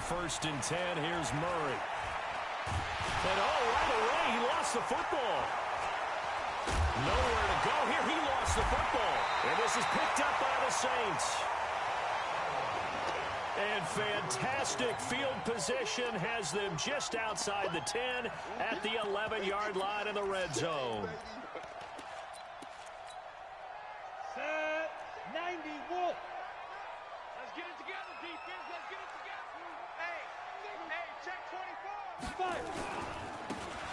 first and 10. Here's Murray. And right away, he lost the football. Nowhere to go here. He lost the football. And this is picked up by the Saints. And fantastic field position has them just outside the 10 at the 11-yard line in the red zone. Set 90 Wolf. Let's get it together, defense. Let's get it together. Hey, check 24. Fire.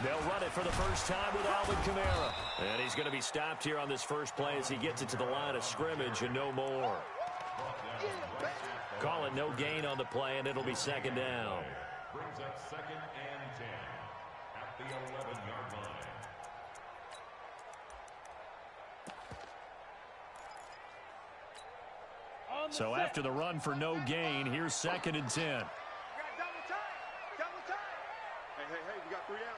They'll run it for the first time with Alvin Kamara. And he's going to be stopped here on this first play as he gets it to the line of scrimmage and no more. Call it no gain on the play, and it'll be second down. Brings up second and 10 at the 11-yard line. So after the run for no gain, here's second and 10. We got double time. Double time. Hey, we got 3 down.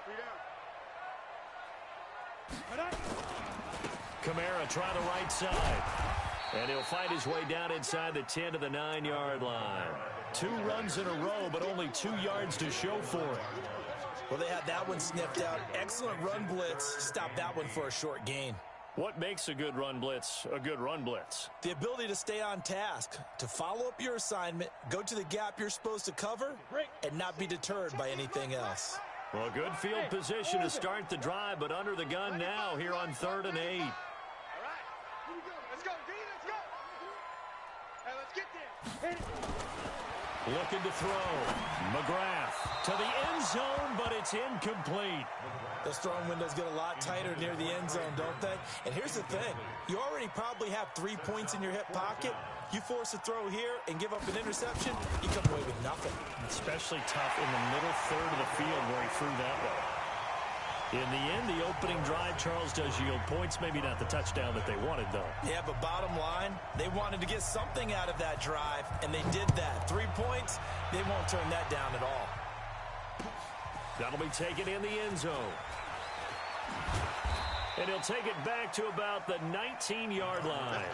Kamara trying the right side. And he'll fight his way down inside the 10 to the 9-yard line. 2 runs in a row, but only 2 yards to show for it. Well, they had that one sniffed out. Excellent run blitz. Stopped that one for a short gain. What makes a good run blitz a good run blitz? The ability to stay on task, to follow up your assignment, go to the gap you're supposed to cover, and not be deterred by anything else. Well, good field position to start the drive, but under the gun now here on 3rd and 8. Looking to throw. McGrath to the end zone, but it's incomplete. Those throwing windows get a lot tighter near the end zone, don't they? And here's the thing. You already probably have 3 points in your hip pocket. You force a throw here and give up an interception, you come away with nothing. Especially tough in the middle third of the field where he threw that way. In the end, the opening drive, Charles, does yield points. Maybe not the touchdown that they wanted, though. Yeah, but bottom line, they wanted to get something out of that drive, and they did that. 3 points, they won't turn that down at all. That'll be taken in the end zone. And he'll take it back to about the 19-yard line.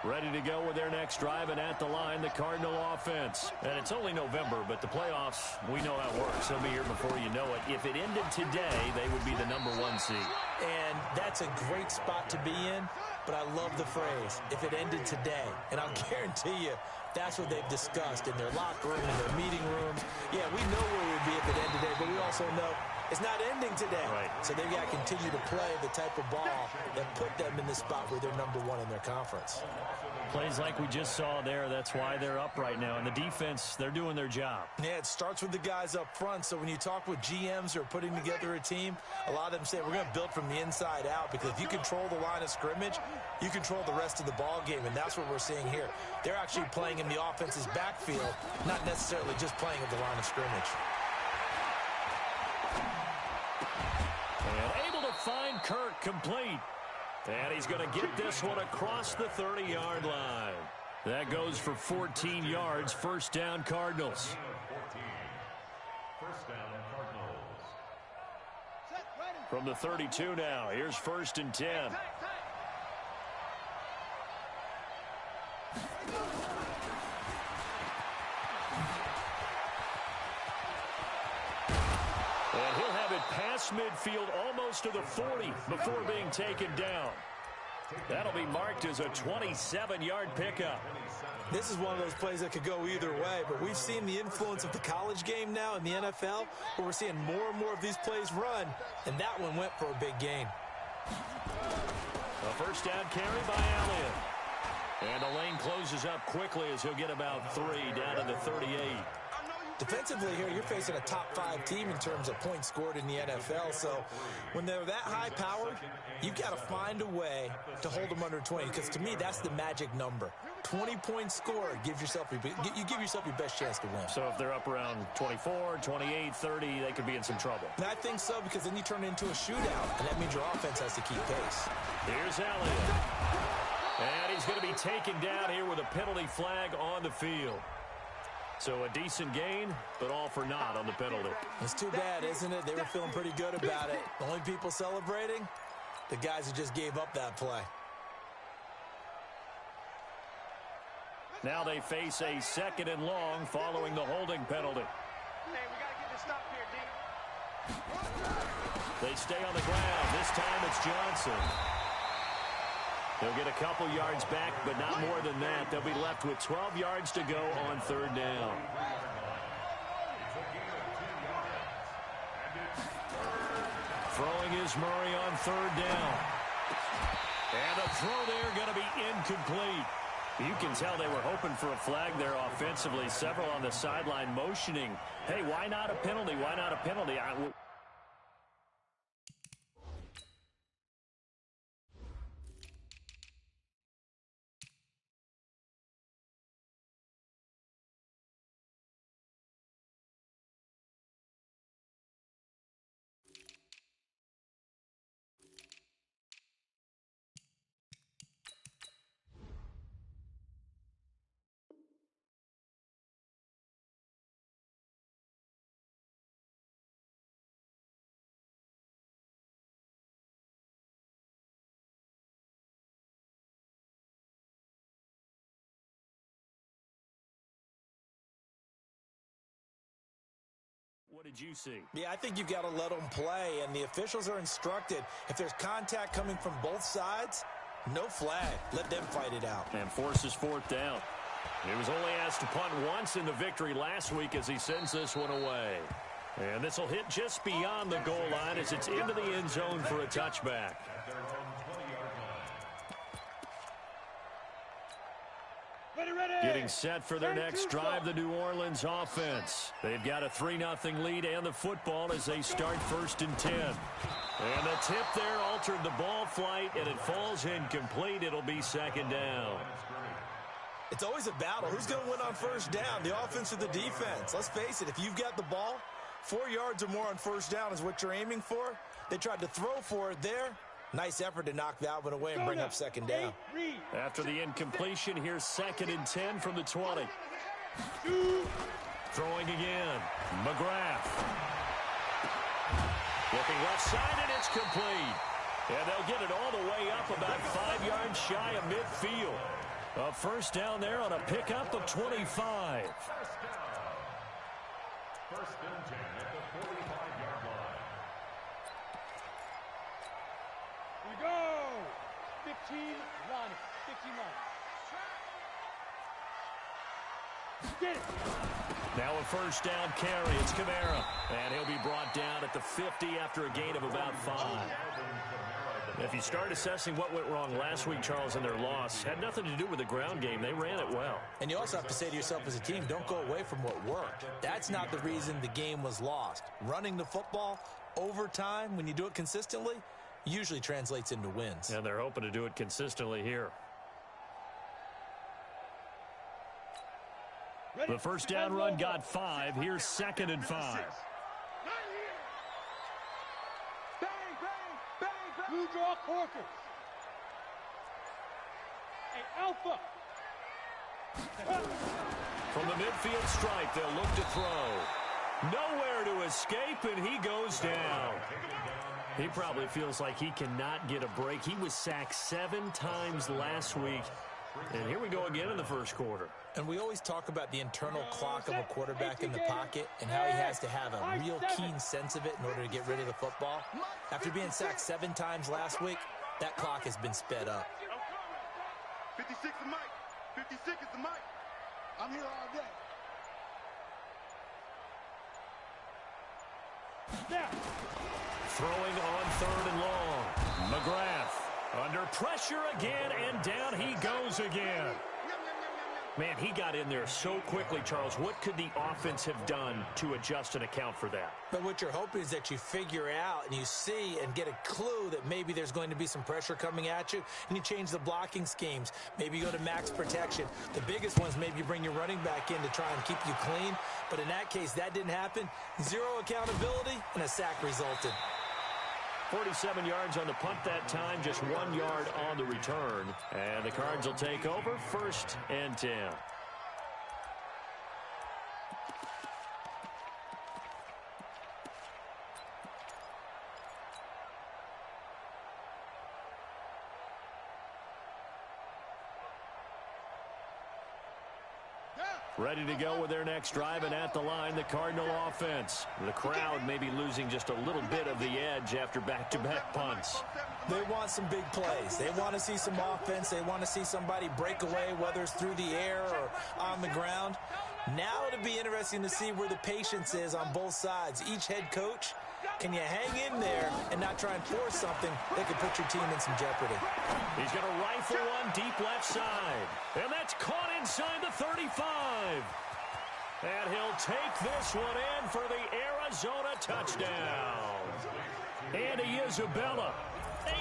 Ready to go with their next drive, and at the line, the Cardinal offense. And it's only November, but the playoffs, we know how it works. They'll be here before you know it. If it ended today, they would be the #1 seed. And that's a great spot to be in, but I love the phrase, if it ended today. And I'll guarantee you, that's what they've discussed in their locker room, in their meeting rooms. Yeah, we know where we'd be if it ended today, but we also know it's not ending today. Right. So they've got to continue to play the type of ball that put them in the spot where they're #1 in their conference. Plays like we just saw there, that's why they're up right now. And the defense, they're doing their job. Yeah, it starts with the guys up front. So when you talk with GMs who are putting together a team, a lot of them say we're going to build from the inside out, because if you control the line of scrimmage, you control the rest of the ball game, and that's what we're seeing here. They're actually playing in the offense's backfield, not necessarily just playing at the line of scrimmage. And able to find Kirk complete. And he's going to get this one across the 30-yard line. That goes for 14 yards. First down, Cardinals. First down, Cardinals. From the 32 now, here's 1st and 10. And he'll have it past midfield almost to the 40 before being taken down. That'll be marked as a 27-yard pickup. This is one of those plays that could go either way, but we've seen the influence of the college game now in the NFL, where we're seeing more and more of these plays run, and that one went for a big gain. A first down carry by Elliott. And the lane closes up quickly as he'll get about 3 down to the 38. Defensively here, you're facing a top-5 team in terms of points scored in the NFL. So when they're that high-powered, you've got to find a way to hold them under 20. Because to me, that's the magic number. 20 points scored gives yourself you give yourself your best chance to win. So if they're up around 24, 28, 30, they could be in some trouble. And I think so, because then you turn it into a shootout, and that means your offense has to keep pace. Here's Elliott. And he's going to be taken down here with a penalty flag on the field. So a decent gain, but all for naught on the penalty. It's too bad, isn't it? They were feeling pretty good about it. The only people celebrating, the guys who just gave up that play. Now they face a 2nd and long following the holding penalty. Hey, we got to get this stop here, D. They stay on the ground. This time it's Johnson. They'll get a couple yards back, but not more than that. They'll be left with 12 yards to go on 3rd down. Throwing is Murray on 3rd down. And a throw there going to be incomplete. You can tell they were hoping for a flag there offensively. Several on the sideline motioning, hey, why not a penalty? Why not a penalty? What did you see? Yeah, I think you've got to let them play, and the officials are instructed, if there's contact coming from both sides, no flag. Let them fight it out. And forces 4th down. He was only asked to punt once in the victory last week as he sends this one away. And this will hit just beyond the goal line as it's into the end zone for a touchback. Getting set for their next drive, the New Orleans offense. They've got a 3-0 lead and the football as they start 1st and 10. And the tip there altered the ball flight, and it falls incomplete. It'll be 2nd down. It's always a battle. Who's going to win on 1st down, the offense or the defense? Let's face it, if you've got the ball, 4 yards or more on 1st down is what you're aiming for. They tried to throw for it there. Nice effort to knock that one away and bring up 2nd down. After the incompletion, here's 2nd and 10 from the 20. Throwing again. McGrath. Looking left side, and it's complete. And they'll get it all the way up about 5 yards shy of midfield. A 1st down there on a pickup of 25. 1st and 10 at the 45-yard line. We go. 15 line. 15 line. Get it. Now a 1st down carry. It's Kamara. And he'll be brought down at the 50 after a gain of about 5. If you start assessing what went wrong last week, Charles, in their loss, had nothing to do with the ground game. They ran it well. And you also have to say to yourself as a team, don't go away from what worked. That's not the reason the game was lost. Running the football over time, when you do it consistently, usually translates into wins. And they're hoping to do it consistently here. The 1st down run got 5. Here's 2nd and 5. Blue draw Corker. Hey, Alpha. From the midfield stripe, they'll look to throw. Nowhere to escape, and he goes down. He probably feels like he cannot get a break. He was sacked 7 times last week. And here we go again in the 1st quarter. And we always talk about the internal clock of a quarterback in the pocket and how he has to have a real keen sense of it in order to get rid of the football. After being sacked 7 times last week, that clock has been sped up. 56 is Mike. 56 is the Mike. I'm here all day. Now. Throwing on 3rd and long. McGrath under pressure again, and down he goes again. Man, he got in there so quickly, Charles. What could the offense have done to adjust and account for that? But what you're hoping is that you figure out and you see and get a clue that maybe there's going to be some pressure coming at you, and you change the blocking schemes. Maybe you go to max protection. The biggest ones, maybe you bring your running back in to try and keep you clean. But in that case, that didn't happen. 0 accountability, and a sack resulted. 47 yards on the punt that time, just 1 yard on the return. And the Cards will take over 1st and 10. Ready to go with their next drive, and at the line, the Cardinal offense. The crowd may be losing just a little bit of the edge after back-to-back punts. They want some big plays. They want to see some offense. They want to see somebody break away, whether it's through the air or on the ground. Now it'll be interesting to see where the patience is on both sides. Each head coach, can you hang in there and not try and force something that could put your team in some jeopardy? He's going to rifle one deep left side. And that's caught inside the 35. And he'll take this one in for the Arizona touchdown. Andy Isabella,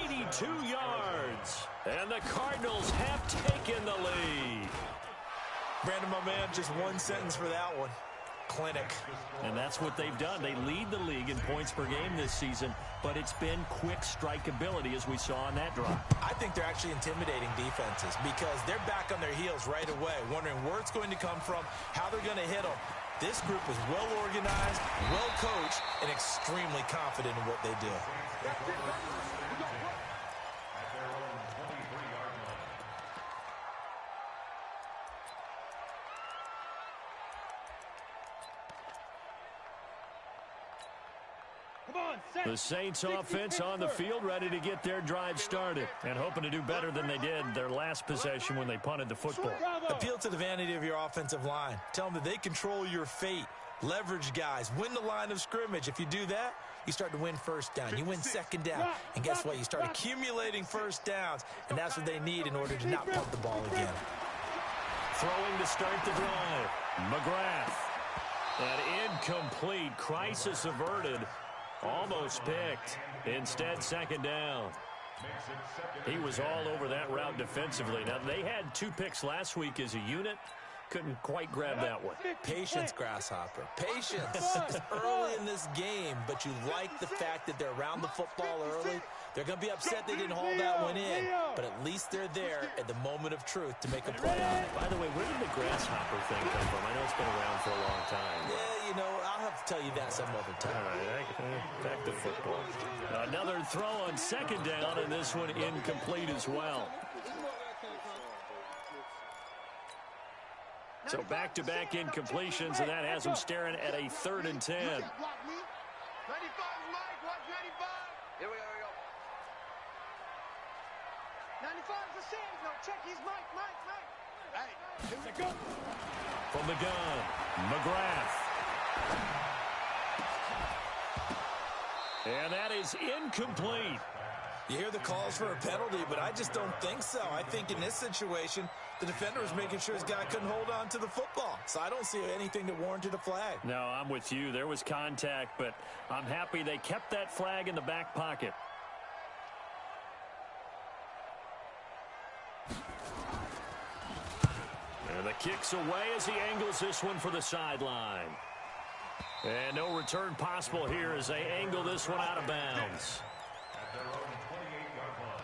82 yards. And the Cardinals have taken the lead. Brandon, my man, just one sentence for that one. Clinic. And that's what they've done. They lead the league in points per game this season, but it's been quick strikeability as we saw on that drive. I think they're actually intimidating defenses because they're back on their heels right away, wondering where it's going to come from, how they're going to hit them. This group is well organized, well coached, and extremely confident in what they do. The Saints offense on the field, ready to get their drive started and hoping to do better than they did their last possession when they punted the football. Appeal to the vanity of your offensive line. Tell them that they control your fate. Leverage guys. Win the line of scrimmage. If you do that, you start to win first down. You win second down. And guess what? You start accumulating first downs, and that's what they need in order to not punt the ball again. Throwing to start the drive. McGrath. An incomplete. Crisis averted. Almost picked. Instead, second down. He was all over that route defensively. Now, they had 2 picks last week as a unit. Couldn't quite grab that one. Patience, Grasshopper. Patience. It's early in this game, but you like the fact that they're around the football early. They're going to be upset they didn't haul that one in, but at least they're there at the moment of truth to make a play on it. By the way, where did the Grasshopper thing come from? I know it's been around for a long time. Yeah, you know, I'll have to tell you that some other time. All right, back to football. Another throw on second down, and this one incomplete as well. So back-to-back incompletions, and that has them staring at a 3rd and 10. 95 Mike, watch 95. Here we go. 95 is the same. No, check. He's Mike. Hey, here we go. From the gun, McGrath. And that is incomplete. You hear the calls for a penalty, but I just don't think so. I think in this situation, the defender was making sure his guy couldn't hold on to the football. So I don't see anything that warranted a flag. No, I'm with you. There was contact, but I'm happy they kept that flag in the back pocket. And the kick's away as he angles this one for the sideline. And no return possible here as they angle this one out of bounds. At their own 28-yard line.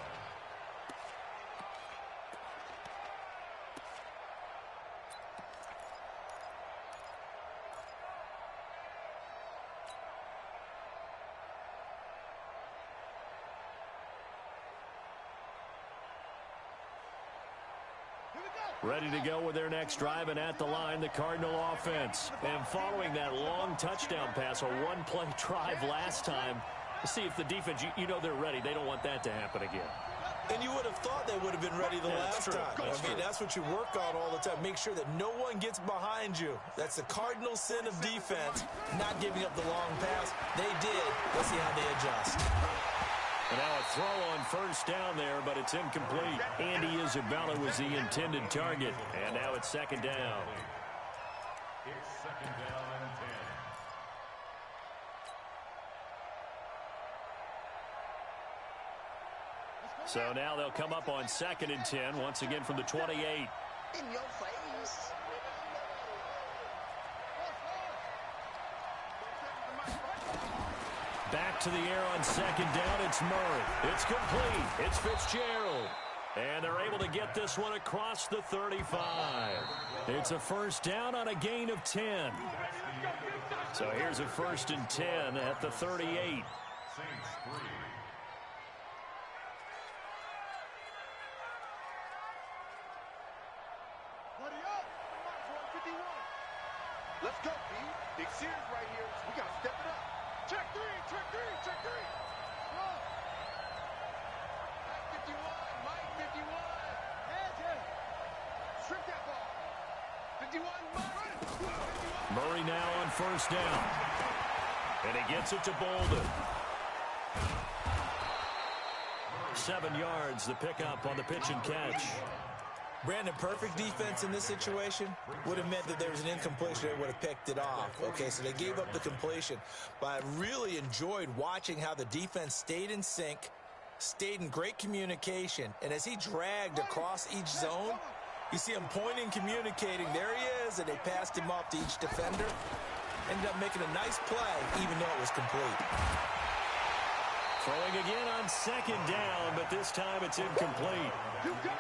Ready to go with their next drive, and at the line, the Cardinal offense. And following that long touchdown pass, a one-play drive last time, see if the defense, you know they're ready. They don't want that to happen again. And you would have thought they would have been ready the last time. I mean, that's what you work on all the time. Make sure that no one gets behind you. That's the cardinal sin of defense, not giving up the long pass. They did. Let's see how they adjust. And now a throw on first down there, but it's incomplete. Andy Isabella was the intended target. And now it's second down. It's second down and 10. So now they'll come up on 2nd and 10, once again from the 28. In your face. Back to the air on 2nd down. It's Murray. It's complete. It's Fitzgerald. And they're able to get this one across the 35. It's a first down on a gain of 10. So here's a 1st and 10 at the 38. Saints 3. Buddy up. 151. Let's go, B. Big series right here. So we got to step it up. Check three, check three, check three. Whoa. Mike 51, Mike 51. Strip that ball. 51, Mike. 51. Murray now on first down. And he gets it to Bolden. 7 yards, the pickup on the pitch and catch. Brandon, perfect defense in this situation would have meant that there was an incompletion. They would have picked it off. Okay, so they gave up the completion. But I really enjoyed watching how the defense stayed in sync, stayed in great communication. And as he dragged across each zone, you see him pointing, communicating. There he is, and they passed him off to each defender. Ended up making a nice play, even though it was complete. Throwing again on second down, but this time it's incomplete.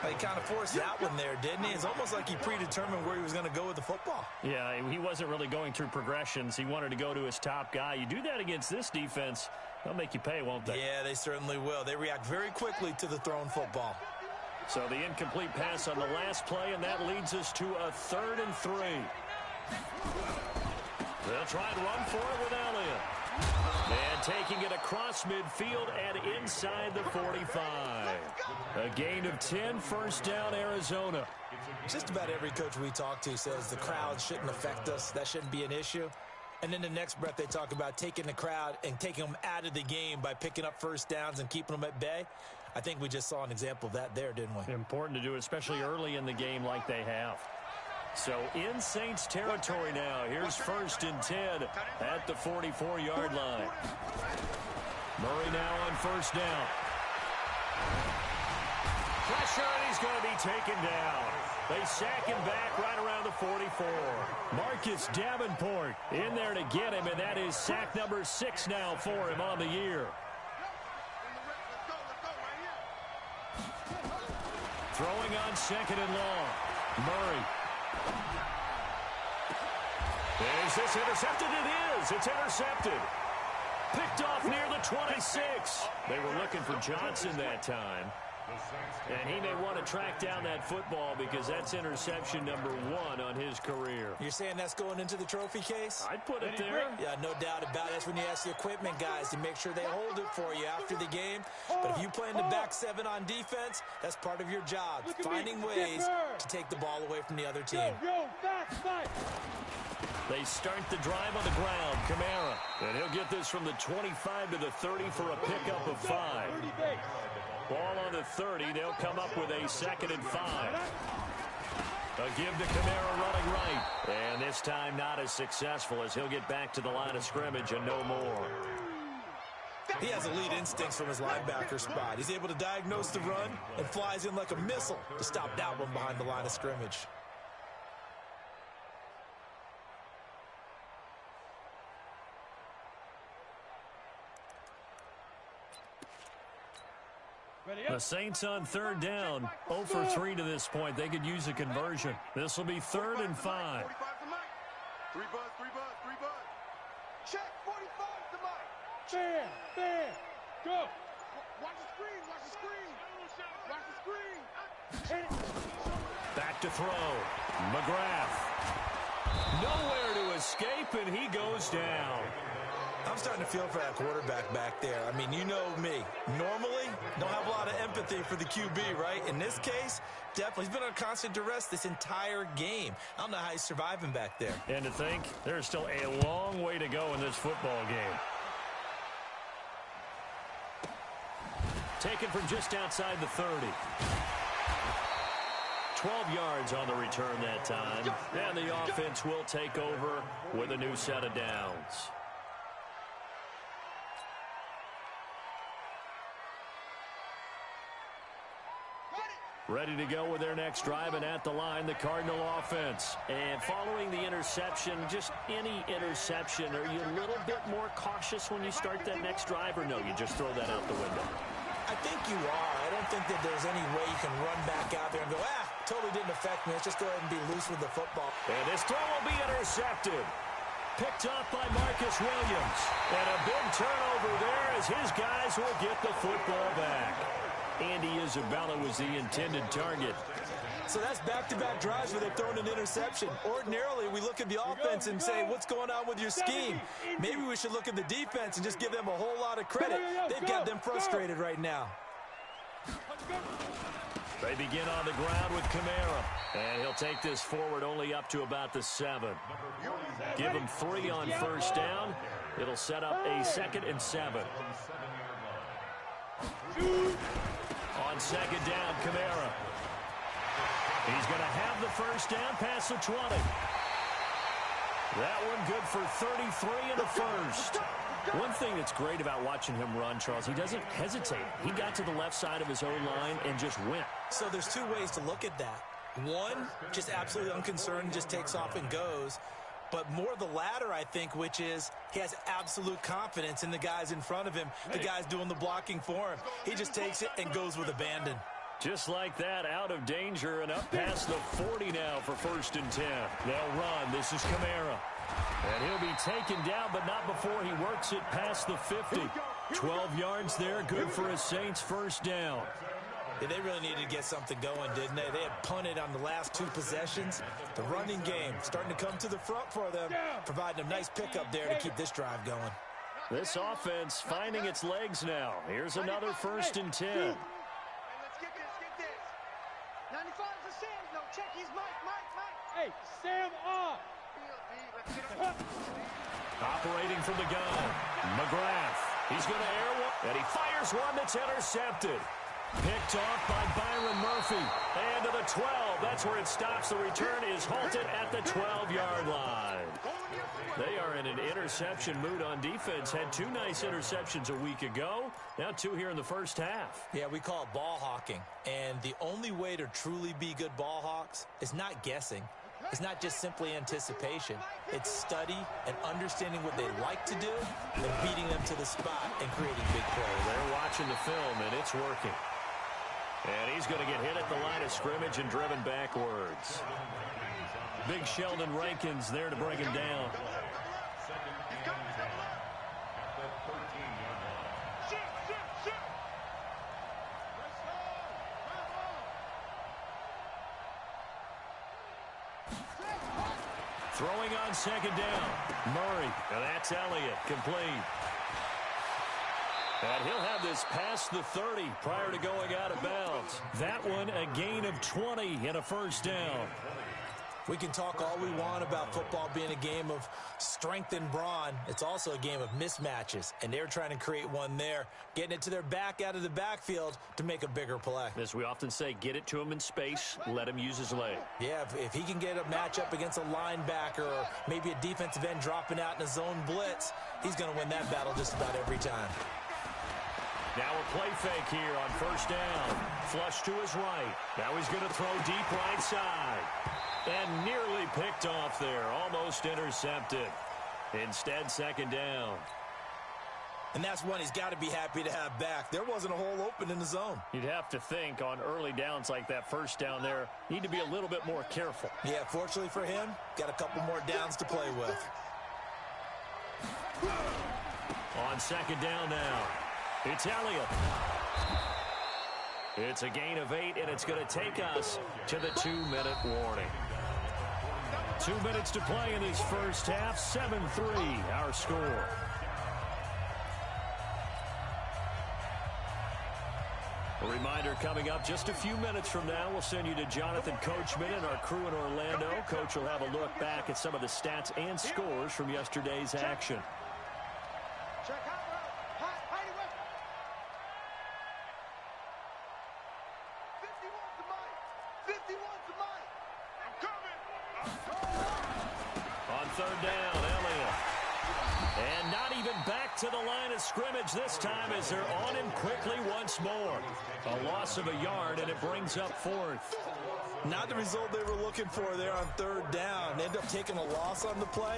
He kind of forced that one there, didn't he? It's almost like he predetermined where he was going to go with the football. Yeah, he wasn't really going through progressions. He wanted to go to his top guy. You do that against this defense, they'll make you pay, won't they? Yeah, they certainly will. They react very quickly to the thrown football. So the incomplete pass on the last play, and that leads us to a 3rd and 3. They'll try and run for it with Elliott. And taking it across midfield and inside the 45. A gain of 10, first down, Arizona. Just about every coach we talk to says the crowd shouldn't affect us. That shouldn't be an issue. And then the next breath they talk about taking the crowd and taking them out of the game by picking up first downs and keeping them at bay. I think we just saw an example of that there, didn't we? Important to do, especially early in the game like they have. So in Saints territory now. Here's 1st and 10 at the 44-yard line. Murray now on first down. Pressure, and he's going to be taken down. They sack him back right around the 44. Marcus Davenport in there to get him, and that is sack number 6 now for him on the year. Throwing on second and long. Murray. Is this intercepted? It is. It's intercepted. Picked off near the 26. They were looking for Johnson that time. And he may want to track down that football because that's interception number 1 on his career. You're saying that's going into the trophy case? I'd put it there. Yeah, no doubt about it. That's when you ask the equipment guys to make sure they hold it for you after the game. But if you play in the back 7 on defense, that's part of your job, finding ways to take the ball away from the other team. They start the drive on the ground. Kamara. And he'll get this from the 25 to the 30 for a pickup of 5. Ball on the 30. They'll come up with a 2nd and 5. A give to Kamara running right. And this time not as successful as he'll get back to the line of scrimmage and no more. He has elite instincts from his linebacker spot. He's able to diagnose the run and flies in like a missile to stop that one behind the line of scrimmage. The Saints on 3rd down. 0 for 3 to this point. They could use a conversion. This will be 3rd and 5. 3 buzz, 3 buzz, 3 buzz. Check, 45 to Mike. Fair, go. Watch the screen, watch the screen. Watch the screen. Back to throw. McGrath. Nowhere to escape, and he goes down. I'm starting to feel for that quarterback back there. I mean, you know me. Normally, don't have a lot of empathy for the QB, right? In this case, definitely. He's been on constant duress this entire game. I don't know how he's surviving back there. And to think, there's still a long way to go in this football game. Taken from just outside the 30. 12 yards on the return that time. And the offense will take over with a new set of downs. Ready to go with their next drive, and at the line, the Cardinal offense. And following the interception, just any interception, are you a little bit more cautious when you start that next drive, or no, you just throw that out the window? I think you are. I don't think that there's any way you can run back out there and go, totally didn't affect me. Let's just go ahead and be loose with the football. And this throw will be intercepted. Picked up by Marcus Williams. And a big turnover there as his guys will get the football back. Andy Isabella was the intended target. So that's back-to-back drives where they've thrown an interception. Ordinarily, we look at the offense and say, what's going on with your scheme? Maybe we should look at the defense and just give them a whole lot of credit. They've got them frustrated right now. They begin on the ground with Kamara. And he'll take this forward only up to about the 7. Give him 3 on first down. It'll set up a 2nd and 7. On 2nd down, Kamara. He's going to have the first down past the 20. That one good for 33 in the first. One thing that's great about watching him run, Charles, he doesn't hesitate. He got to the left side of his own line and just went. So there's 2 ways to look at that. One, just absolutely unconcerned, just takes off and goes. But more the latter, I think, which is he has absolute confidence in the guys in front of him, the guys doing the blocking for him. He just takes it and goes with abandon. Just like that, out of danger and up past the 40 now for 1st and 10. They'll run. This is Kamara. And he'll be taken down, but not before he works it past the 50. 12 yards there, good for a Saints first down. Yeah, they really needed to get something going, didn't they? They had punted on the last 2 possessions. The running game starting to come to the front for them, providing a nice pickup there to keep this drive going. This offense finding its legs now. Here's another 1st and 10. Hey, let's get this. 95 for Sam. No, check. He's Mike. Hey, Sam off. Operating from the gun, McGrath. He's going to air one, and he fires one that's intercepted. Picked off by Byron Murphy. And to the 12. That's where it stops. The return is halted at the 12-yard line. They are in an interception mood on defense. Had 2 nice interceptions a week ago. Now 2 here in the first half. Yeah, we call it ball hawking. And the only way to truly be good ball hawks is not guessing. It's not just simply anticipation. It's study and understanding what they like to do and beating them to the spot and creating big plays. They're watching the film, and it's working. And he's going to get hit at the line of scrimmage and driven backwards. Big Sheldon Rankins there to bring him down. Throwing on 2nd down. Murray. And that's Elliott. Complete. And he'll have this past the 30 prior to going out of bounds. That one a gain of 20 and a first down. We can talk all we want about football being a game of strength and brawn. It's also a game of mismatches, and they're trying to create one there, getting it to their back out of the backfield to make a bigger play. As we often say, get it to him in space, let him use his leg. Yeah, if he can get a matchup against a linebacker or maybe a defensive end dropping out in a zone blitz, he's going to win that battle just about every time. Now a play fake here on first down. Flush to his right. Now he's going to throw deep right side. And nearly picked off there. Almost intercepted. Instead, 2nd down. And that's one he's got to be happy to have back. There wasn't a hole open in the zone. You'd have to think on early downs like that first down there, need to be a little bit more careful. Yeah, fortunately for him, got a couple more downs to play with. On 2nd down now, it's Elliott. It's a gain of 8, and it's going to take us to the 2-minute warning. 2 minutes to play in this first half. 7-3, our score. A reminder coming up just a few minutes from now, we'll send you to Jonathan Coachman and our crew in Orlando. Coach will have a look back at some of the stats and scores from yesterday's action. Check out. Hide away. 51 to Mike. 51 to Mike. I'm coming. On 3rd down, Elliott. And not even back to the line of scrimmage this time as they're on him quickly once more. A loss of a yard, and it brings up 4th. Not the result they were looking for there on 3rd down. They end up taking a loss on the play.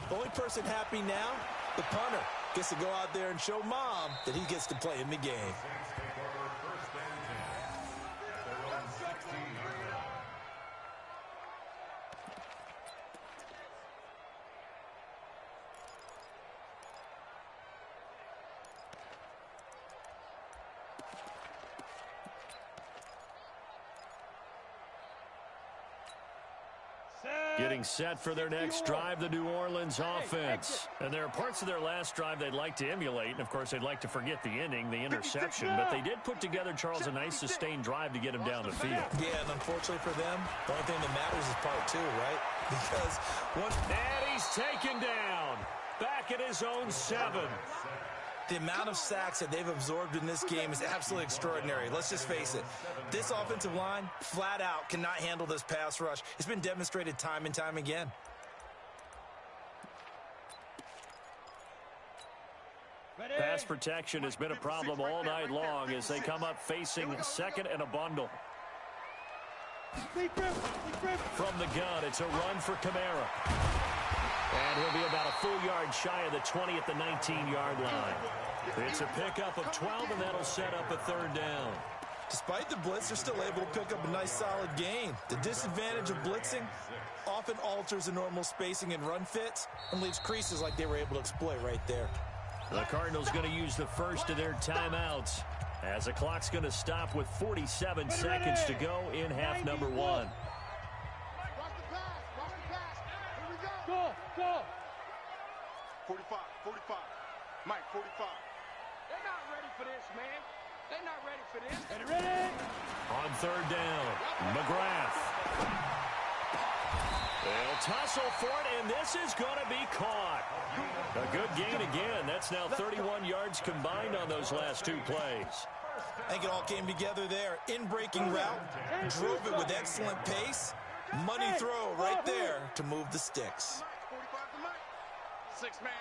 The only person happy now, the punter, gets to go out there and show Mom that he gets to play in the game. Getting set for their next drive, the New Orleans offense. And there are parts of their last drive they'd like to emulate. And, of course, they'd like to forget the ending, the interception. But they did put together, Charles, a nice sustained drive to get him down the field. Yeah, and unfortunately for them, the only thing that matters is part two, right? Because and he's taken down. Back at his own 7. The amount of sacks that they've absorbed in this game is absolutely extraordinary. Let's just face it. This offensive line, flat out, cannot handle this pass rush. It's been demonstrated time and time again. Pass protection has been a problem all night long as they come up facing second and a bundle. From the gun, it's a run for Kamara. And he'll be about a full yard shy of the 20 at the 19-yard line. It's a pickup of 12, and that'll set up a 3rd down. Despite the blitz, they're still able to pick up a nice solid gain. The disadvantage of blitzing often alters the normal spacing and run fits and leaves creases like they were able to exploit right there. The Cardinals going to use the first of their timeouts as the clock's going to stop with 47 seconds to go in half number 1. Go. 45. Mike, 45. They're not ready for this, man. They're not ready for this. Ready. On 3rd down, McGrath. They'll tussle for it, and this is going to be caught. A good gain again. That's now 31 yards combined on those last 2 plays. I think it all came together there. In-breaking route, drove it with excellent pace. Money throw right there to move the sticks. 6-man.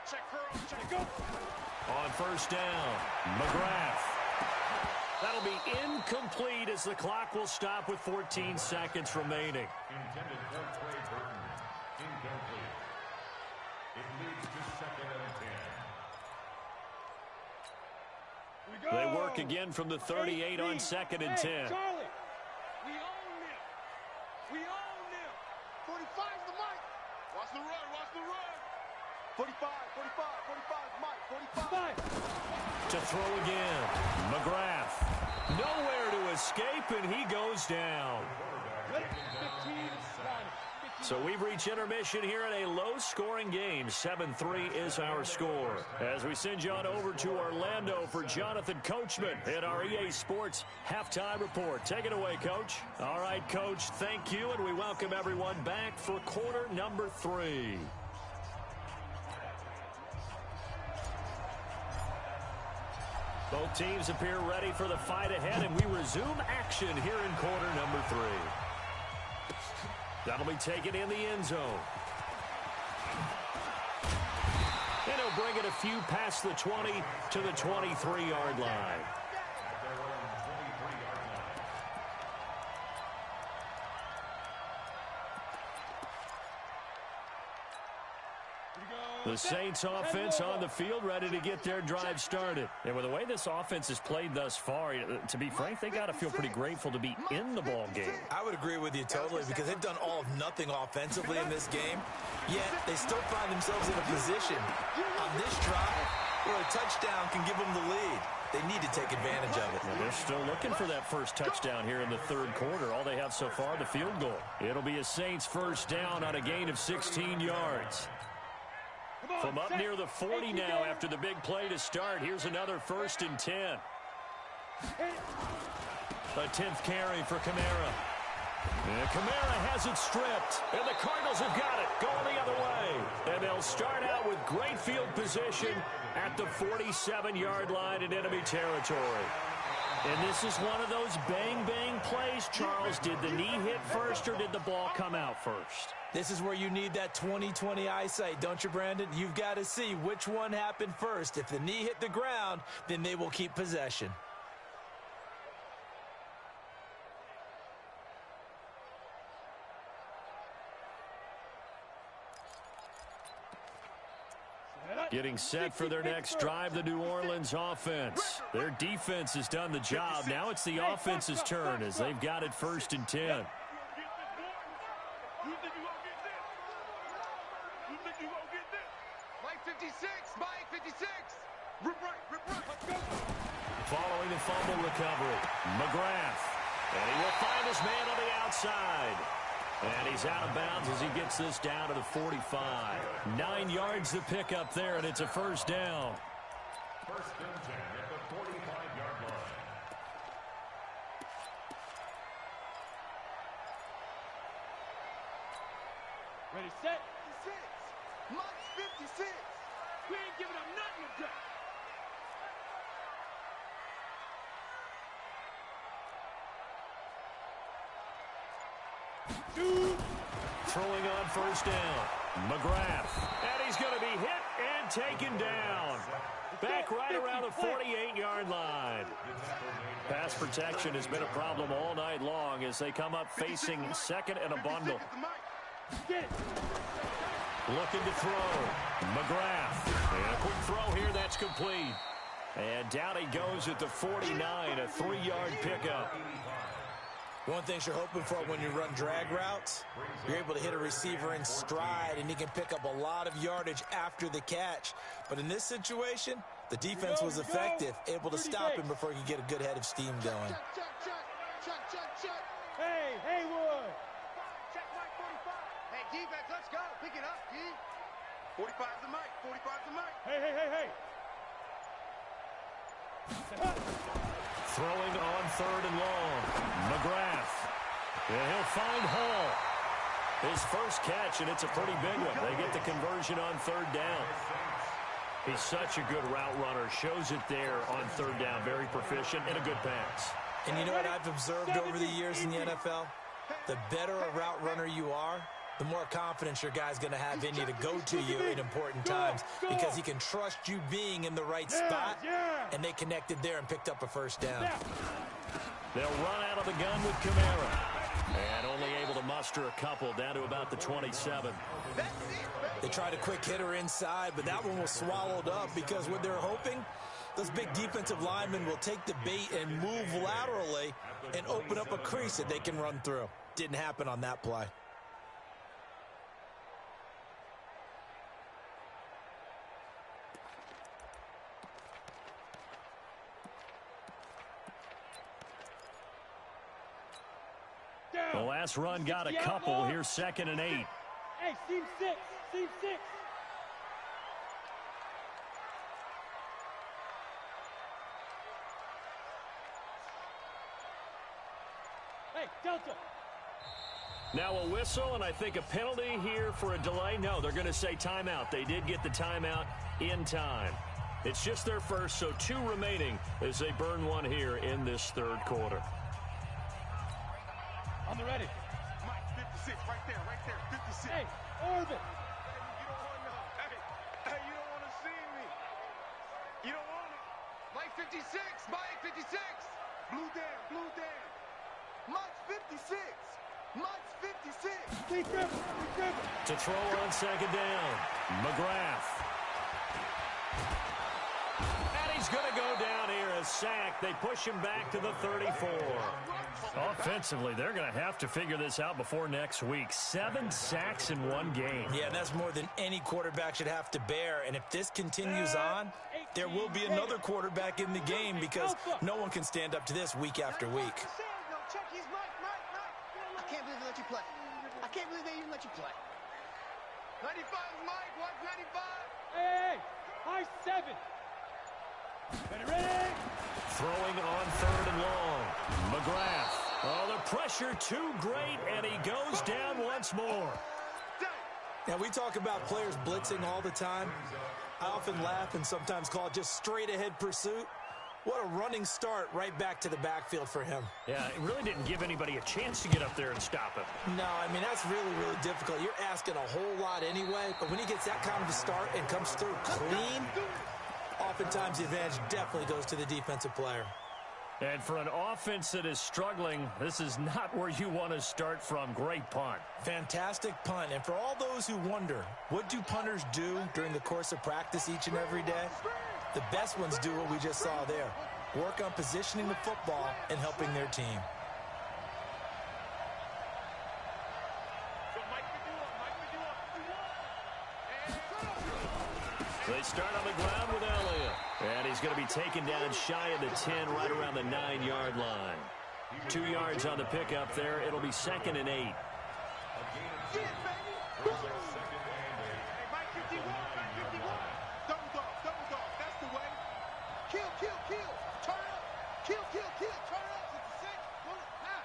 Check curl. Check go. On 1st down, McGrath. That'll be incomplete as the clock will stop with 14 seconds remaining. Intended for Trey Burton. Incomplete. It leads to 2nd and 10. They work again from the 38 on 2nd and 10. Charlie, we own them. We own them. 45's the mic. Watch the run. 45, Mike, 45. To throw again, McGrath. Nowhere to escape, and he goes down. So we've reached intermission here in a low-scoring game. 7-3 is our score. As we send you on over to Orlando for Jonathan Coachman in our EA Sports Halftime Report. Take it away, Coach. All right, Coach, thank you, and we welcome everyone back for quarter number 3. Both teams appear ready for the fight ahead, and we resume action here in quarter number 3. That'll be taken in the end zone. And he'll bring it a few past the 20 to the 23-yard line. The Saints offense on the field ready to get their drive started. And with the way this offense has played thus far, to be frank, they got to feel pretty grateful to be in the ball game. I would agree with you totally because they've done all of nothing offensively in this game, yet they still find themselves in a position on this drive where a touchdown can give them the lead. They need to take advantage of it. Well, they're still looking for that first touchdown here in the 3rd quarter. All they have so far, the field goal. It'll be a Saints first down on a gain of 16 yards. From up near the 40 now after the big play to start. Here's another 1st and 10. A 10th carry for Kamara. And Kamara has it stripped. And the Cardinals have got it. Going the other way. And they'll start out with great field position at the 47-yard line in enemy territory. And this is one of those bang-bang plays, Charles. Did the knee hit first or did the ball come out first? This is where you need that 20/20 eyesight, don't you, Brandon? You've got to see which one happened first. If the knee hit the ground, then they will keep possession. Getting set for their next drive, the New Orleans offense. Their defense has done the job. Now it's the offense's turn as they've got it 1st and 10. Mike 56, Mike 56. Rip right. Following the fumble recovery, McGrath. And he will find his man on the outside. And he's out of bounds as he gets this down to the 45. 9 yards to pick up there, and it's a first down. First and 10 at the 45-yard line. Ready, set. 56. Mike's 56. We ain't giving up nothing today. Throwing on first down. McGrath. And he's going to be hit and taken down. Back right around the 48-yard line. Pass protection has been a problem all night long as they come up facing second and a bundle. Looking to throw. McGrath. And a quick throw here. That's complete. And down he goes at the 49. A 3-yard pickup. One thing you're hoping for when you run drag routes, you're able to hit a receiver in stride, and he can pick up a lot of yardage after the catch. But in this situation, the defense was effective, able to stop him before he could get a good head of steam going. Check. Hey, Haywood. Check Mike 45. Hey, defense, let's go. Pick it up, D. 45's the mic. 45's the mic. Hey. Throwing on third and long. McGrath. And he'll find Hall. His first catch, and it's a pretty big one. They get the conversion on third down. He's such a good route runner. Shows it there on third down. Very proficient and a good pass. And you know what I've observed over the years in the NFL? The better a route runner you are, the more confidence your guy's going to have in you to go to you in important times because he can trust you being in the right spot, and they connected there and picked up a first down. They'll run out of the gun with Kamara. And only able to muster a couple down to about the 27. They tried a quick hitter inside, but that one was swallowed up because what they're hoping, those big defensive linemen will take the bait and move laterally and open up a crease that they can run through. Didn't happen on that play. The last run got a couple. Here's 2nd and 8. Hey, seam 6. Hey, Delta. Now a whistle, and I think a penalty here for a delay. No, they're going to say timeout. They did get the timeout in time. It's just their first, so 2 remaining as they burn one here in this third quarter. On the ready. Mike, 56, right there, 56. Hey, Orbit. You don't want to know. Hey, you don't want to see me. You don't want it. Mike 56, Mike 56. Blue Dan. Mike's 56. Mike's 56. Lee Griffin. To throw on 2nd down. McGrath. And he's going to go down here, a sack. They push him back to the 34. Offensively, they're going to have to figure this out before next week. 7 sacks in one game. Yeah, that's more than any quarterback should have to bear. And if this continues on, there will be another quarterback in the game because no one can stand up to this week after week. I can't believe they let you play. I can't believe they even let you play. 95 Mike, watch 95. Hey, high 7. Ready. Throwing on third and long. McGrath. Oh, the pressure too great, and he goes down once more. Now, we talk about players blitzing all the time. I often laugh and sometimes call it just straight-ahead pursuit. What a running start right back to the backfield for him. Yeah, it really didn't give anybody a chance to get up there and stop him. No, I mean, that's really, really difficult. You're asking a whole lot anyway, but when he gets that kind of a start and comes through clean, oftentimes the advantage definitely goes to the defensive player. And for an offense that is struggling, this is not where you want to start from. Great punt. Fantastic punt. And for all those who wonder, what do punters do during the course of practice each and every day? The best ones do what we just saw there. Work on positioning the football and helping their team. They start on the ground with Elliott. And he's going to be taken down shy of the 10, right around the 9-yard line. 2 yards on the pickup there. It'll be 2nd and 8. A gain of 2. Get it, baby. Brings up 2nd and 8. Hey, Mike 51, Mike 51. Double dog, double dog. That's the way. Kill, kill, kill. Turn up. Kill, kill, kill. Turn up. 66. Pull it. Now.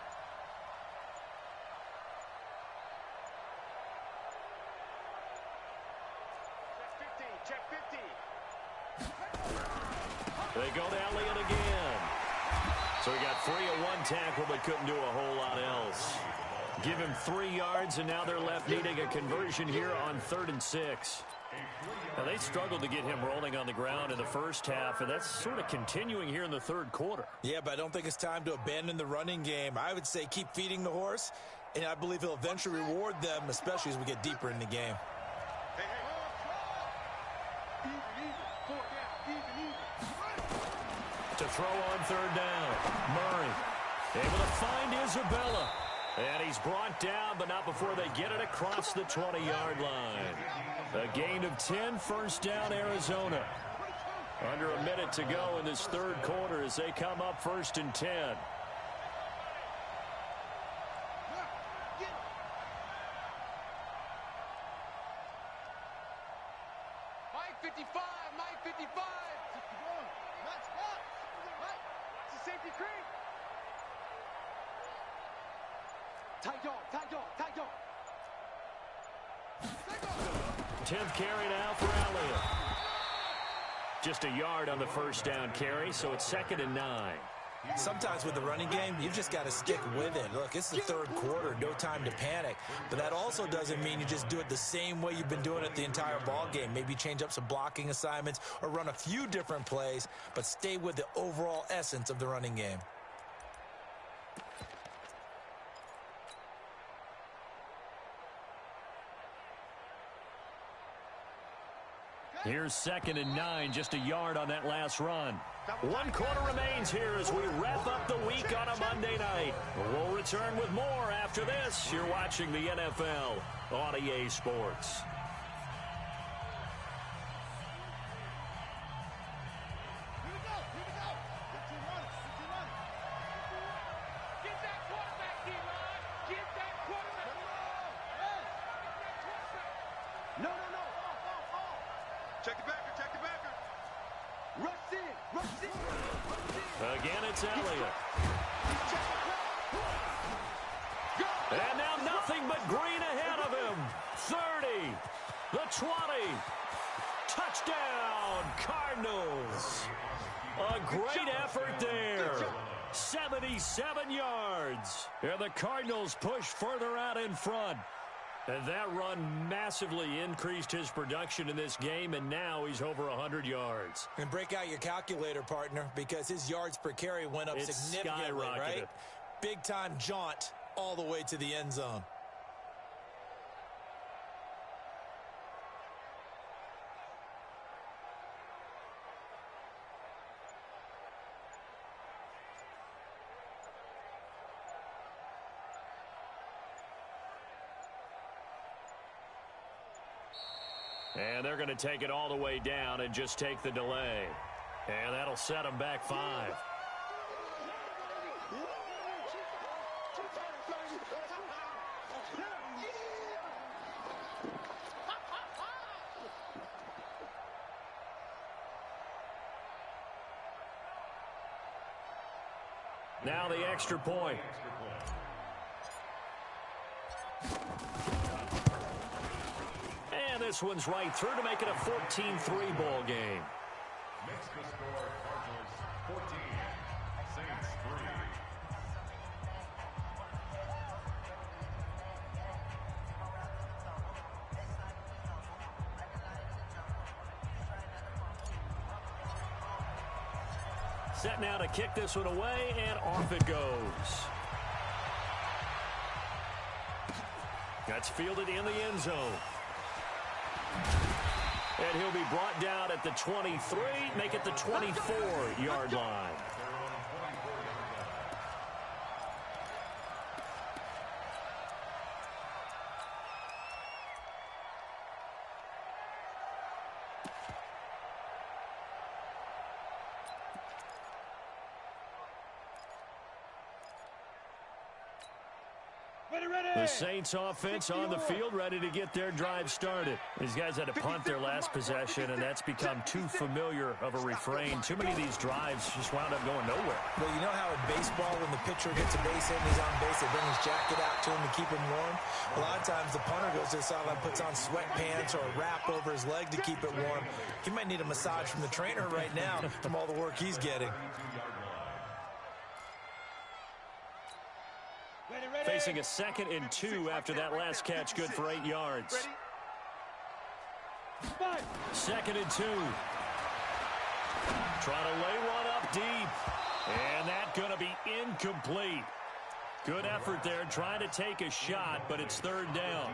Check 50. They go to Elliott again. So he got 3 at one tackle, but couldn't do a whole lot else. Give him 3 yards, and now they're left needing a conversion here on 3rd and 6. Now, they struggled to get him rolling on the ground in the first half, and that's sort of continuing here in the 3rd quarter. Yeah, but I don't think it's time to abandon the running game. I would say keep feeding the horse, and I believe he'll eventually reward them, especially as we get deeper in the game. Hey, hey. Even. 4 down. Even. To throw on 3rd down. Murray able to find Isabella. And he's brought down, but not before they get it across the 20-yard line. A gain of 10, 1st down, Arizona. Under a minute to go in this 3rd quarter as they come up 1st and 10. Mike 55. Mike 55. Let's go. Right. It's a safety creep. Tight dog. 10th carry now for Elliott. Just a yard on the 1st down carry, so it's 2nd and 9. Sometimes with the running game, you've just got to stick with it. Look, it's the 3rd quarter, no time to panic. But that also doesn't mean you just do it the same way you've been doing it the entire ball game. Maybe change up some blocking assignments or run a few different plays, but stay with the overall essence of the running game. Here's 2nd and 9, just a yard on that last run. 1 quarter remains here as we wrap up the week on a Monday night. We'll return with more after this. You're watching the NFL on EA Sports. Check the backer. Rush in. Again, it's Elliott. And now nothing but green ahead of him. 30, the 20. Touchdown, Cardinals. A great effort there. 77 yards. And the Cardinals push further out in front. And that run massively increased his production in this game, and now he's over 100 yards. And break out your calculator, partner, because his yards per carry went up significantly, right? Big-time jaunt all the way to the end zone. And they're going to take it all the way down and just take the delay. And that'll set them back 5. Now the extra point. And this one's right through to make it a 14-3 ball game. Makes the score Cardinals 14, Saints 3. Set now to kick this one away, and off it goes. That's fielded in the end zone. And he'll be brought down at the 23, make it the 24-yard line. The Saints offense on the field, ready to get their drive started. These guys had to punt their last possession, and that's become too familiar of a refrain. Too many of these drives just wound up going nowhere. Well, you know how in baseball, when the pitcher gets a base hit and he's on base, they bring his jacket out to him to keep him warm? A lot of times the punter goes to the sideline, puts on sweatpants or a wrap over his leg to keep it warm. He might need a massage from the trainer right now from all the work he's getting. Facing a 2nd and 2 after that last catch, good for 8 yards. 2nd and 2. Trying to lay one up deep. And that's going to be incomplete. Good effort there, trying to take a shot, but it's 3rd down.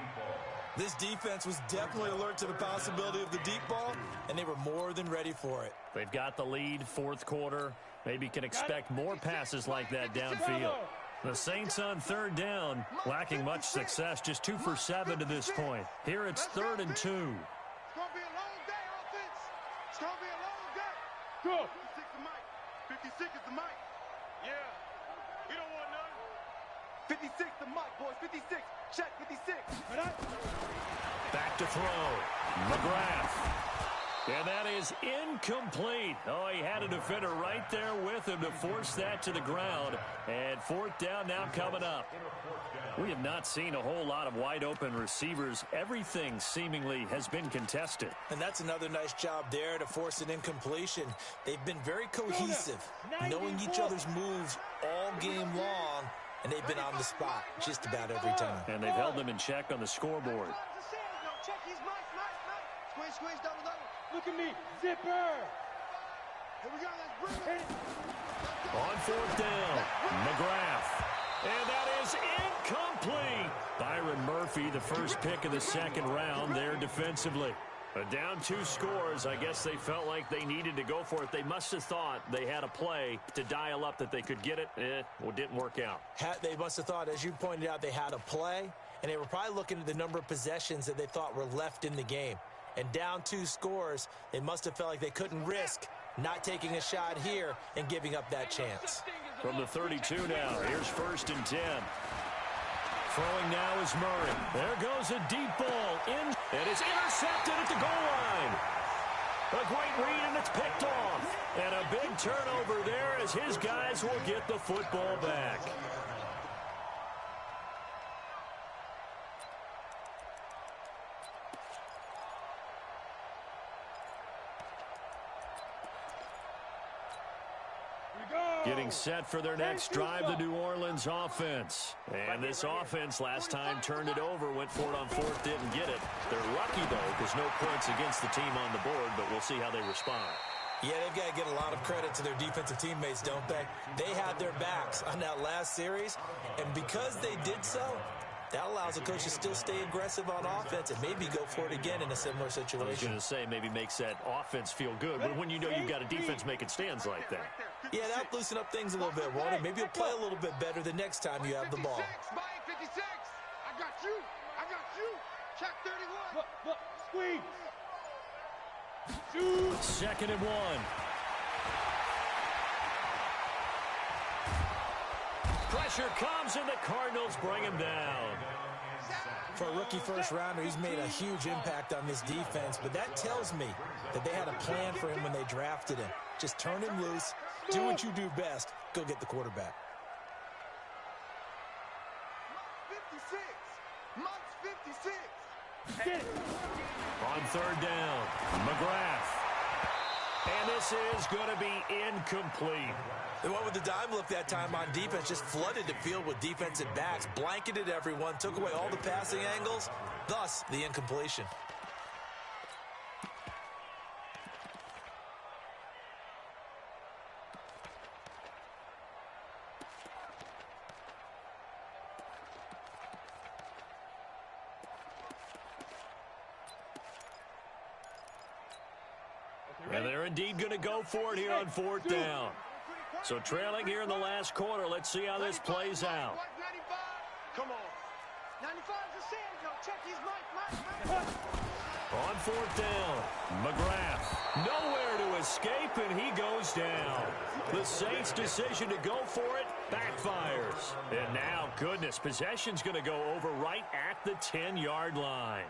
This defense was definitely alert to the possibility of the deep ball, and they were more than ready for it. They've got the lead, 4th quarter. Maybe can expect more passes like that downfield. The Saints on 3rd down, lacking much success, just 2 for 7 to this point. Here it's 3rd and 2. It's going to be a long day, offense. It's going to be a long day. Go. 56 the mic. 56 is the mic. Yeah. We don't want none. 56 the mic, boys. 56. Check 56. Back to throw. McGrath. And that is incomplete. Oh, he had a defender right there with him to force that to the ground. And 4th down now coming up. We have not seen a whole lot of wide-open receivers. Everything seemingly has been contested. And that's another nice job there to force an incompletion. They've been very cohesive, knowing each other's moves all game long, and they've been on the spot just about every time. And they've held them in check on the scoreboard. Check his mic. Squeeze, double. Look at me, zipper. Here we go, let's bring it. On 4th down, McGrath. And that is incomplete. Byron Murphy, the first pick of the 2nd round there defensively. But down 2 scores, I guess they felt like they needed to go for it. They must have thought they had a play to dial up that they could get it. It didn't work out. They must have thought, as you pointed out, they had a play, and they were probably looking at the number of possessions that they thought were left in the game. And down 2 scores, they must have felt like they couldn't risk not taking a shot here and giving up that chance. From the 32 now, here's 1st and 10. Throwing now is Murray. There goes a deep ball in, and it's intercepted at the goal line. A great read, and it's picked off. And a big turnover there as his guys will get the football back. Getting set for their next drive, the New Orleans offense. And this offense last time turned it over, went for it on 4th, didn't get it. They're lucky, though, because no points against the team on the board, but we'll see how they respond. Yeah, they've got to get a lot of credit to their defensive teammates, don't they? They had their backs on that last series, and because they did so, that allows the coach to still stay aggressive on offense and maybe go for it again in a similar situation. I was going to say maybe makes that offense feel good, but when you know you've got a defense making stands like that. Yeah, that'll loosen up things a little bit, won't it? Maybe you'll play a little bit better the next time you have the ball. 56. I got you. Check 31. Look, squeeze. 2nd and 1. Pressure comes, and the Cardinals bring him down. For a rookie first-rounder, he's made a huge impact on this defense, but that tells me that they had a plan for him when they drafted him. Just turn him loose, do what you do best, go get the quarterback. 56. On 3rd down, McGrath. And this is going to be incomplete. They went with the dime look that time on defense, just flooded the field with defensive backs, blanketed everyone, took away all the passing angles, thus the incompletion. And they're indeed going to go for it here on 4th down. So trailing here in the last quarter, let's see how this plays out. Come on. 95's the sand, yo. Check his mic. On 4th down, McGrath nowhere to escape, and he goes down. The Saints' decision to go for it backfired. is. And now, goodness, possession's going to go over right at the 10-yard line.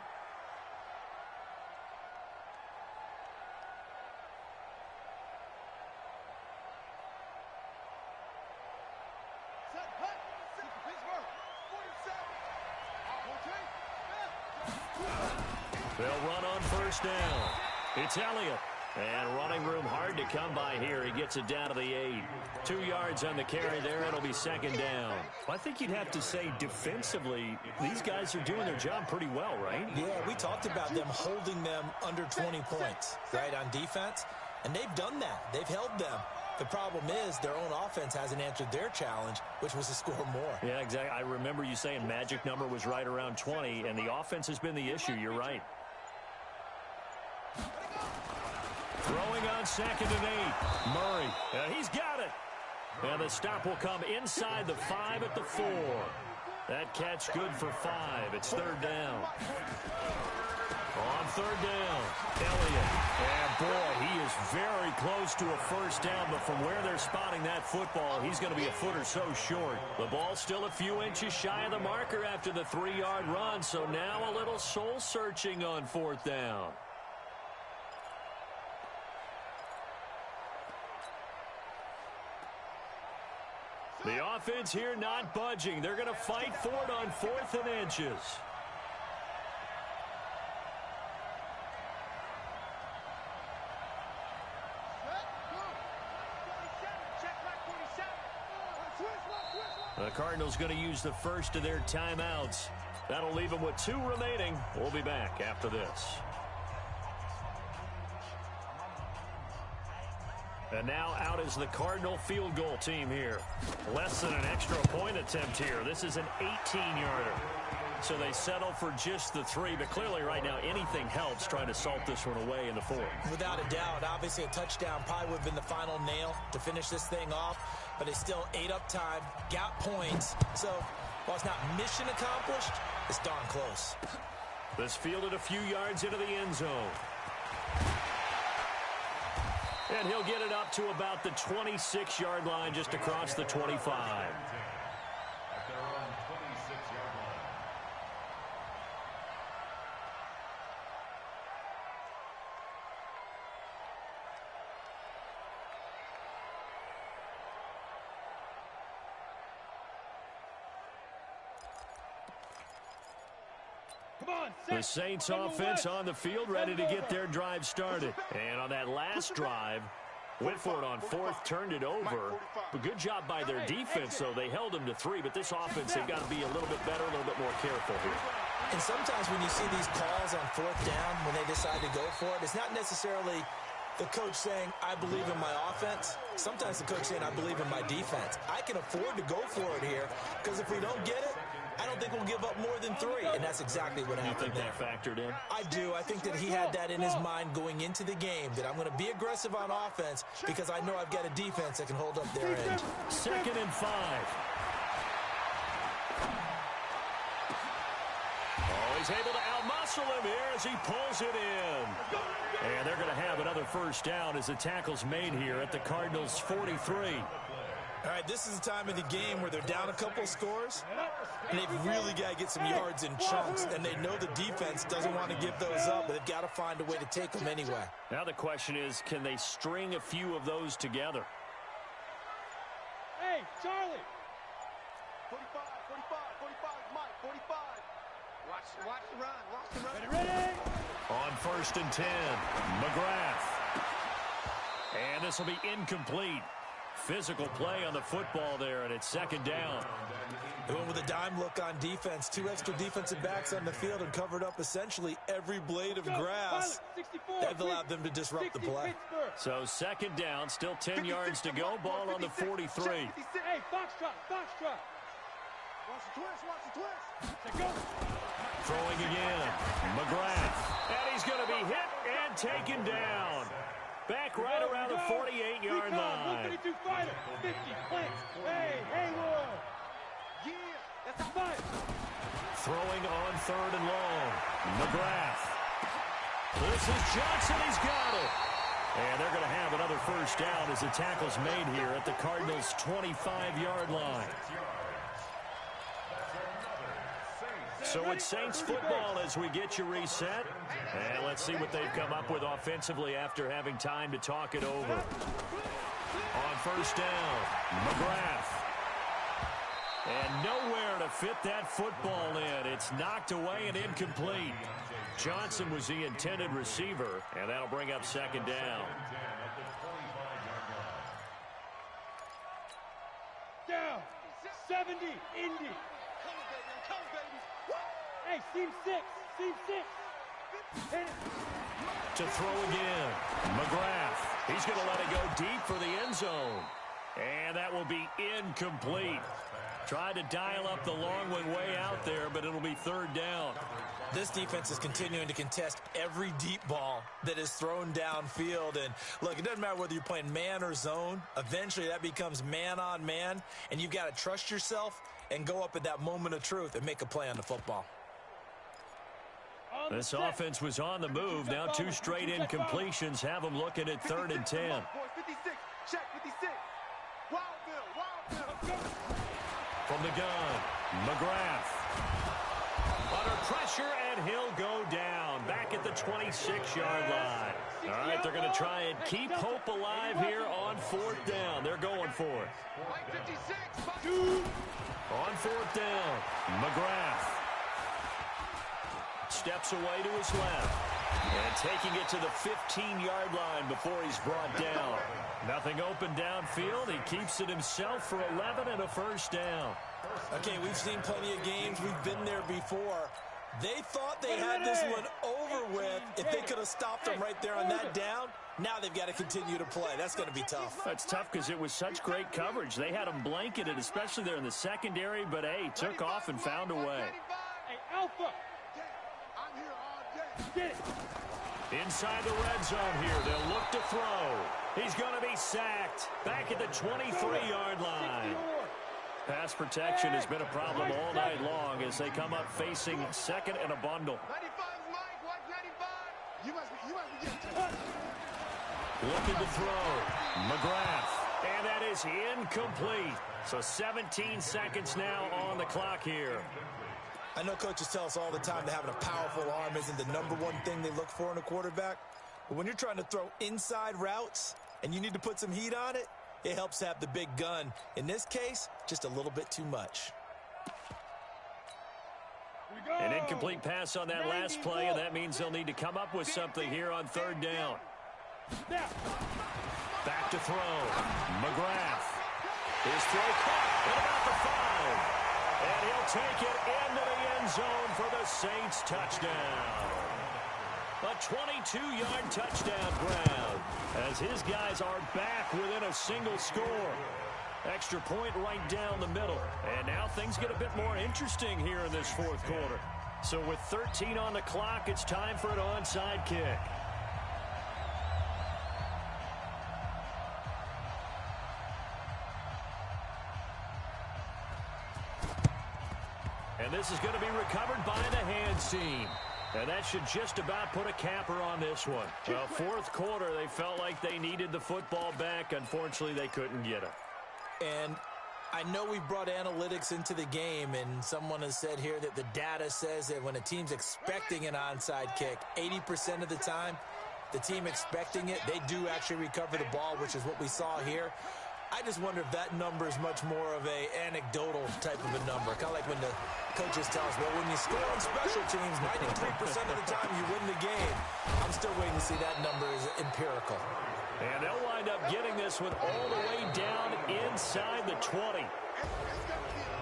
They'll run on first down. It's Elliott. And running room hard to come by here. He gets it down to the 8. 2 yards on the carry there. It'll be second down. I think you'd have to say defensively, these guys are doing their job pretty well, right? Yeah, we talked about them holding them under 20 points, right, on defense. And they've done that. They've held them. The problem is their own offense hasn't answered their challenge, which was to score more. Yeah, exactly. I remember you saying magic number was right around 20, and the offense has been the issue. You're right. Throwing on 2nd and 8. Murray. He's got it. And the stop will come inside the 5 at the 4. That catch good for 5. It's 3rd down. On 3rd down, Elliott. And boy, he is very close to a first down, but from where they're spotting that football, he's going to be a foot or so short. The ball's still a few inches shy of the marker after the 3-yard run, so now a little soul-searching on 4th down. The offense here not budging. They're going to fight for it on 4th and inches. The Cardinals going to use the first of their timeouts. That'll leave them with 2 remaining. We'll be back after this. And now out is the Cardinal field goal team here. Less than an extra point attempt here. This is an 18-yarder. So they settle for just the 3, but clearly right now anything helps trying to salt this one away in the 4th. Without a doubt, obviously a touchdown probably would have been the final nail to finish this thing off, but it's still 8 up time, got points. So while it's not mission accomplished, it's darn close. This fielded a few yards into the end zone. And he'll get it up to about the 26-yard line just across the 25. At their own 26-yard line. The Saints offense on the field ready to get their drive started. And on that last drive, went for it on 4th, turned it over. But good job by their defense, though. They held them to 3, but this offense, they've got to be a little bit better, a little bit more careful here. And sometimes when you see these calls on 4th down, when they decide to go for it, it's not necessarily the coach saying, I believe in my offense. Sometimes the coach saying, I believe in my defense. I can afford to go for it here, because if we don't get it, I don't think we'll give up more than 3, and that's exactly what happened. You think that factored in? I do. I think that he had that in his mind going into the game, that I'm going to be aggressive on offense because I know I've got a defense that can hold up their end. 2nd and 5. Oh, he's able to outmuscle him here as he pulls it in. And they're going to have another first down as the tackle's made here at the Cardinals' 43. All right, this is the time of the game where they're down a couple of scores, and they've really got to get some yards in chunks, and they know the defense doesn't want to give those up, but they've got to find a way to take them anyway. Now the question is, can they string a few of those together? Hey, Charlie! 45, 45, Mike, 45. Watch the run, watch the run. Ready? On 1st and 10, McGrath. And this will be incomplete. Physical play on the football there, and it's 2nd down. They went with a dime look on defense. 2 extra defensive backs on the field and covered up essentially every blade of grass. They've allowed them to disrupt the play. So 2nd down, still 10 yards to go. Ball on the 43. Hey, Foxtrot! Watch the twist, Go! Throwing again. McGrath. And he's going to be hit and taken down. Back right around the 48-yard line. 132 fighter, 50 planks. Hey, Haywood! Yeah, that's a fight. Throwing on 3rd and long. McGrath. This is Johnson. He's got it. And they're going to have another first down as the tackle's made here at the Cardinals' 25-yard line. So it's Saints football as we get you reset. And let's see what they've come up with offensively after having time to talk it over. On first down, McGrath. And nowhere to fit that football in. It's knocked away and incomplete. Johnson was the intended receiver, and that'll bring up second down. Down. 70, Indy. Hey, seam 6. Seam 6. Hit it. To throw again, McGrath. He's going to let it go deep for the end zone. And that will be incomplete. Tried to dial up the long one way out there, but it'll be third down. This defense is continuing to contest every deep ball that is thrown downfield. And, look, it doesn't matter whether you're playing man or zone. Eventually, that becomes man on man, and you've got to trust yourself and go up at that moment of truth and make a play on the football. This offense was on the move. Now 2 straight incompletions have them looking at 3rd and 10. 56, check 56. Wildville. From the gun, McGrath. Under pressure, and he'll go down. Back at the 26-yard line. All right, they're going to try and keep hope alive here on 4th down. They're going for it. On 4th down, McGrath. Steps away to his left. And taking it to the 15-yard line before he's brought down. Nothing open downfield. He keeps it himself for 11 and a first down. Okay, we've seen plenty of games. We've been there before. They thought they had this one over with if they could have stopped them right there on that down. Now they've got to continue to play. That's going to be tough. That's tough because it was such great coverage. They had them blanketed, especially there in the secondary, but, hey, took off and found a way. Hey, Alpha. Get it. Inside the red zone here. They'll look to throw. He's going to be sacked. Back at the 23-yard line. Pass protection has been a problem all night long as they come up facing second and a bundle. 95 Mike, watch 95. You must be Looking to throw. McGrath. And that is incomplete. So 17 seconds now on the clock here. I know coaches tell us all the time that having a powerful arm isn't the #1 thing they look for in a quarterback. But when you're trying to throw inside routes and you need to put some heat on it, it helps to have the big gun. In this case, just a little bit too much. An incomplete pass on that last play, and that means they'll need to come up with something here on 3rd down. Back to throw. McGrath. His throw caught at about the 5. And he'll take it into the end zone for the Saints touchdown. A 22-yard touchdown grab as his guys are back within a single score. Extra point right down the middle. And now things get a bit more interesting here in this 4th quarter. So with 13 on the clock, it's time for an onside kick. And this is going to be recovered by the hands team. And that should just about put a capper on this one. Well, 4th quarter, they felt like they needed the football back. Unfortunately, they couldn't get it. And I know we brought analytics into the game, and someone has said here that the data says that when a team's expecting an onside kick, 80% of the time, the team expecting it, they do actually recover the ball, which is what we saw here. I just wonder if that number is much more of a anecdotal type of a number. Kind of like when the coaches tell us, well, when you score on special teams, 93% of the time you win the game. I'm still waiting to see that number is empirical. And they'll wind up getting this one all the way down inside the 20.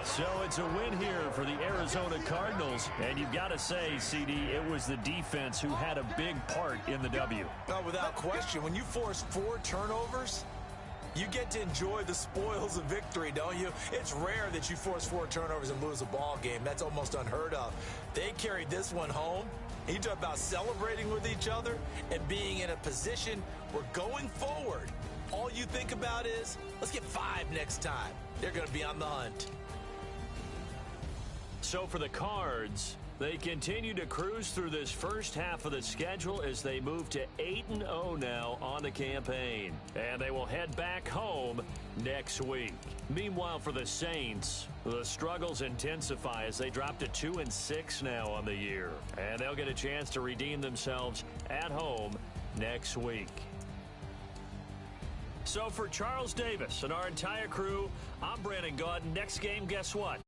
So it's a win here for the Arizona Cardinals. And you've got to say, CD, it was the defense who had a big part in the W. No, without question. When you force 4 turnovers, you get to enjoy the spoils of victory, don't you? It's rare that you force 4 turnovers and lose a ball game. That's almost unheard of. They carried this one home. You talk about celebrating with each other and being in a position where going forward, all you think about is, let's get 5 next time. They're going to be on the hunt. So for the Cards, They continue to cruise through this first half of the schedule as they move to 8-0 now on the campaign. And they will head back home next week. Meanwhile, for the Saints, the struggles intensify as they drop to 2-6 now on the year. And they'll get a chance to redeem themselves at home next week. So for Charles Davis and our entire crew, I'm Brandon Gaudin. Next game, guess what?